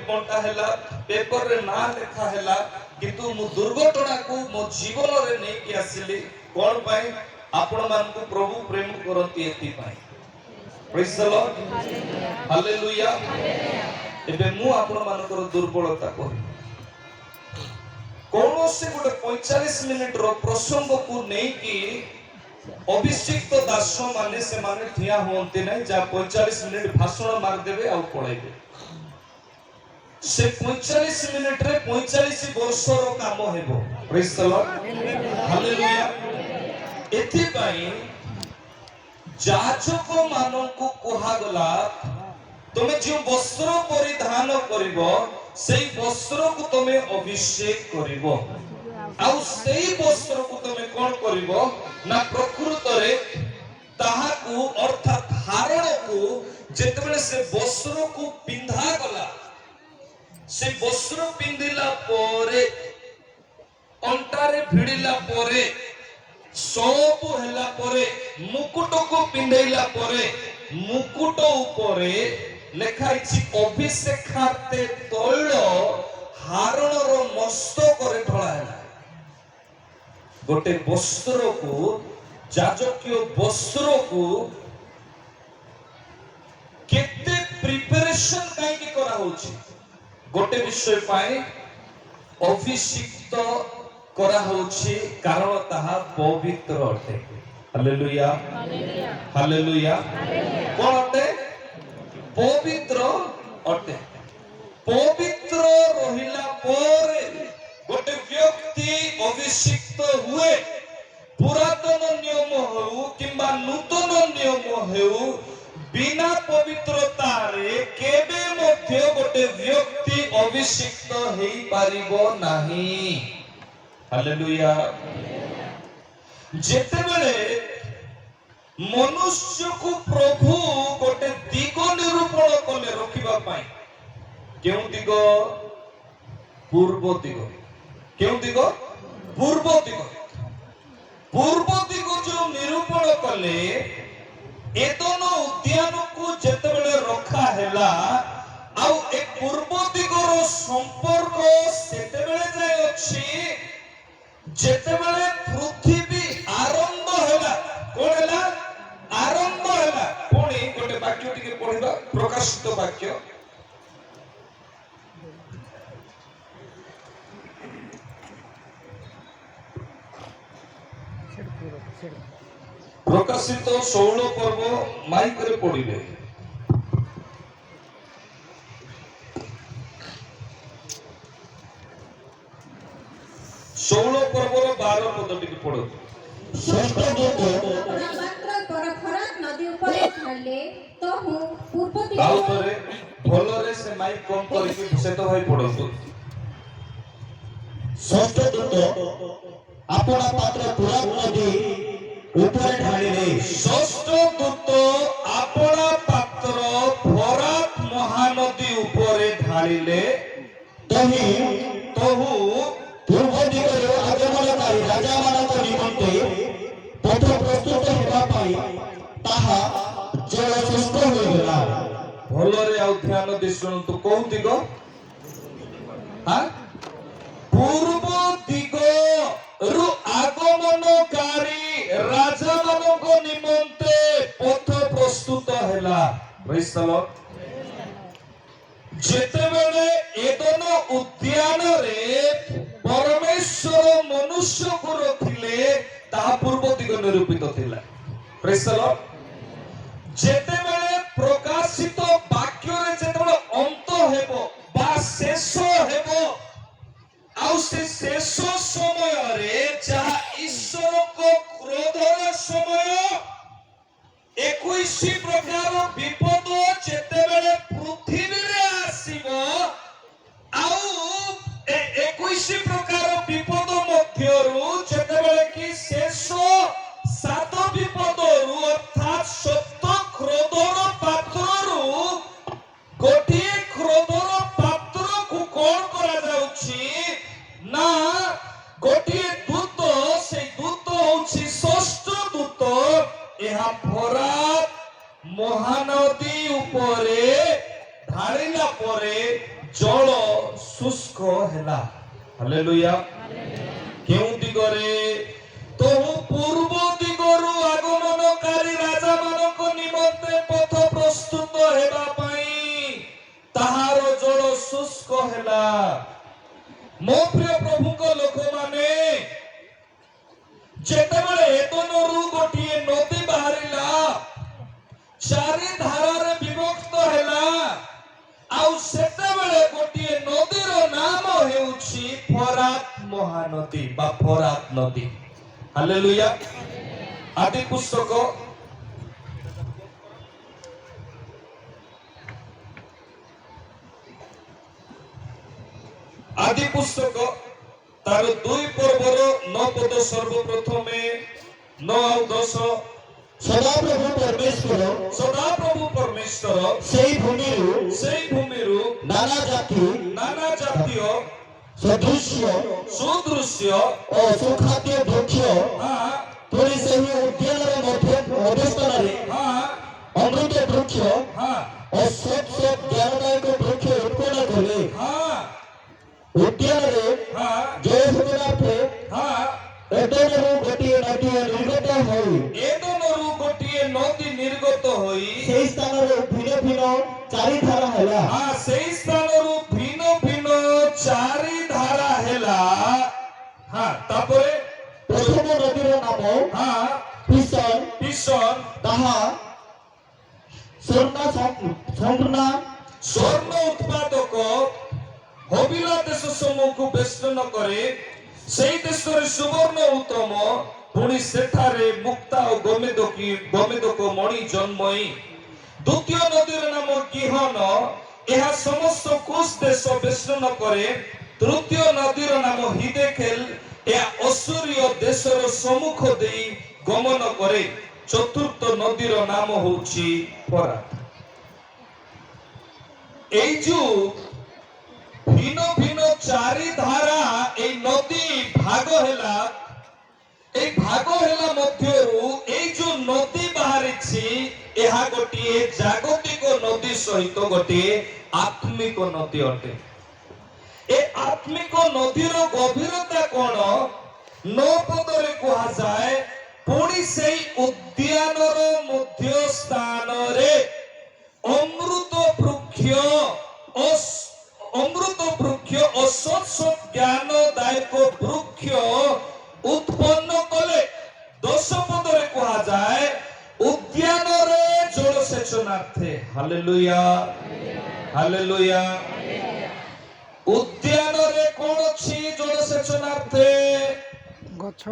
Gift बंटा हैला paper रे ना लिखा हैला किंतु मु दुर्घटना को मो जीवन रे नै कि आसिली कोन पाई आपण मान को प्रभु प्रेम करती एति पाई प्रेज द लॉर्ड हालेलुया एबे मु आपण मान को दुर्बलता को कोनो से गोटे 45 मिनिट रो प्रसंग को नै कि अभिषिक्त दास माने से माने ठिया होंते नै जा 45 मिनिट भाषण मार देबे आ पळाइबे से 45 मिनिट रे 45 वर्ष रो काम हेबो प्रेज द लॉर्ड हालेलुया एथि पई जाजक मानन को कोहा गला तुमे जो वस्त्र परिधान करिवो सेई वस्त्र को तुमे अभिषेक करिवो आउ सेई वस्त्र को तुमे कोन करिवो ना प्रकृत रे ताहा को अर्थात धारण को जेतबेले से वस्त्र को पिंधा गला से वस्त्र पिंधिला परे अंटारे भिड़िला परे सब हैला परे मुकुट को पिंधैला परे मुकुट ऊपरे लेखाइछि अभिषेकार्थे तैल हारण रो मस्तक रे ढळा हैला गोटे वस्त्र को याजकीय वस्त्र को केते प्रिपरेशन काई की करा होछि गोटे विषय पाए अभिषिक्त करा होछि कारण ताहा पवित्र अटे हालेलुया हालेलुया कोन अटे पवित्र अटे पवित्र रहिला परे गोटे व्यक्ति अभिषिक्त हुए पुरातन नियम हो किंबा नूतन नियम हो बिना पवित्रता रे केबे मध्य गोटे व्यक्ति अभिषिक्त हेई पारिबो नाही हालेलुया जेते बेले मनुष्य को प्रभु गोटे दिग निरूपण कले रखिबा पाई केउ दिग पूर्व दिग केउ दिग पूर्व दिग जो निरूपण कले एदन उद्यान को जेते बेले रखा हैला आउ ए पूर्व दिगरो संपर्क सेते बेले जाय अछि जेते बेले पृथ्वी आरंभ हैला कोन हैला आरंभ हैला पुणी गोटे वाक्य टिके पढिबा प्रकाशित वाक्य प्रकाशित 16 पर्व माइक रे पढिबे 16 पर्वर 12 पद टिके पढो षष्ठ दूत मात्र परफरात नदी ऊपर ढाले तो हूँ पूर्व दिग ताउतरे भलरे से माइक कम करके से तो भाई पढो षष्ठ दूत अपना पात्र पुरात नदी ऊपर ढालिले षष्ठ दूत अपना पात्र फरात महानदी ऊपर ढालिले तहु पूर्व दिगरे आगमनकारी राजा मानक निमंते पथ प्रस्तुत हेबा पाई ताहा जल शुष्क होई गेला भलरे आ ध्यान दे सुनतु को दिग हां पूर्व दिग रु आगमनकारी राजा मानक निमंते पथ प्रस्तुत हैला प्रेज द लॉर्ड जेते बेले एदन उद्यान रे परमेश्वर मनुष्य को रखिले ता पूर्व दिग निरूपित थिला प्रेज द लॉर्ड जेते बेले प्रकाशित वाक्य रे जेते बेले अंत हेबो बा शेष हेबो आउ से शेष समय रे जा ईश्वर को क्रोधर समय 21 प्रकार विपद जेते बेले पृथ्वी रे आसीबो आउ 21 प्रकार विपद मध्यरु जेते बेले कि शेष 7 विपदरु अर्थात सत्य क्रोधर पात्ररु ଜଳ ଶୁଷ୍କ ହେଲା। ହାଲେଲୁୟା। କେଉଁ ଦିଗରେ? ତହୁ ପୂର୍ବ ଦିଗରୁ ଆଗମନକାରୀ ରାଜାମାନଙ୍କ ନିମନ୍ତେ ପଥ ପ୍ରସ୍ତୁତ ହେବା ପାଇଁ ତାହାର ଜଳ ଶୁଷ୍କ ହେଲା। ମୋ ପ୍ରିୟ ପ୍ରଭୁଙ୍କ ଲୋକମାନେ, ଯେତେବେଳେ ଏଦୋନରୁ ଗୋଟିଏ ନଦୀ ବାହାରିଲା, ଚାରି ଧାରାରେ ବିଭକ୍ତ ହେଲା, ଆଉ ସେତେବେଳେ ଗୋଟିଏ ନଦୀର ନାମ ହେଉଛି ଫରାତ ମହାନଦୀ ବା ଫରାତ ନଦୀ। ହାଲେଲୁୟା। ଆଦି ପୁସ୍ତକ ତାର 2 ପର୍ବର 9 ପଦ ସର୍ବପ୍ରଥମେ 9 ଆଉ 10। ସଦାପ୍ରଭୁ ପରମେଶ୍ୱର ସେଇ ଭୂମିରୁ ନାନା ଜାତୀୟ ସୁଦୃଶ୍ୟ ଓ ସୁଖାଦ୍ୟ ବୃକ୍ଷ ପୁଣି ସେହି ଉଦ୍ୟାନର ମଧ୍ୟସ୍ଥାନରେ ଅମୃତ ବୃକ୍ଷ ଓ ସତ୍ ଜ୍ଞାନଦାୟକ ବୃକ୍ଷ ଉତ୍ପନ୍ନ କଲେ। ଉଦ୍ୟାନରେ ଜୟସୁନାଥେ ଏଦୋନରୁ ଗୋଟିଏ ନଦୀ ନିର୍ଗତ ହୋଇ ସେହି ସ୍ଥାନରୁ ଭିନ୍ନ ଭିନ୍ନ ଚାରି ଧାରା ହେଲା। ସେହି ସ୍ଥାନରୁ ଭିନ୍ନ ଭିନ୍ନ ଚାରି ଧାରା ହେଲା। ତାପରେ ପ୍ରଥମ ନଦୀର ନାମ ପିସନ, ତାହା ସ୍ୱର୍ଣ୍ଣ ଉତ୍ପାଦକ ହବିଲା ଦେଶ ସମୂହକୁ ବେଷ୍ଟନ କରେ। ସେହି ଦେଶରେ ସୁବର୍ଣ୍ଣ ଉତ୍ତମ, ପୁଣି ସେଠାରେ ମୁକ୍ତା ଓ ଗୋମେଦକ ମଣି ଜନ୍ମଇ। ଦ୍ୱିତୀୟ ନଦୀର ନାମ ଗିହନ, ଏହା ସମସ୍ତ କୁଶ ଦେଶ ବେଷ୍ଟନ କରେ। ତୃତୀୟ ନଦୀର ନାମ ହିଦେକେଲ, ଏହା ଅସୁରୀୟ ଦେଶର ସମ୍ମୁଖ ଦେଇ ଗମନ କରେ। ଚତୁର୍ଥ ନଦୀର ନାମ ହେଉଛି ଫରାତ। এই ଯୋଉ ভিন্ন ভিন্ন চারি ধারা এই নদী ভাগ ହେଲା, এই ଭାଗ ହେଲା ମଧ୍ୟରୁ এই ଯୋଉ ନଦୀ ବାହାରିଛି, ଏହା ଗୋଟିଏ ଜାଗତିକ ନଦୀ ସହିତ ଗୋଟିଏ ଆତ୍ମିକ ନଦୀ ଅଟେ। ଏ ଆତ୍ମିକ ନଦୀର ଗଭୀରତା କଣ? 9 ପଦରେ କୁହାଯାଏ, ପୁଣି ସେଇ ଉଦ୍ୟାନର ମଧ୍ୟ ସ୍ଥାନରେ ଅମୃତ ବୃକ୍ଷ ଓ ସତ୍ ଜ୍ଞାନଦାୟକ ବୃକ୍ଷ ଉତ୍ପନ୍ନ କଲେ। 10 ପଦରେ କୁହାଯାଏ, ଉଦ୍ୟାନରେ ଜଳସେଚନାର୍ଥେ। Hallelujah, hallelujah. ଉଦ୍ୟାନରେ କଣ ଅଛି? ଜଳସେଚନାର୍ଥେ ଗଛ।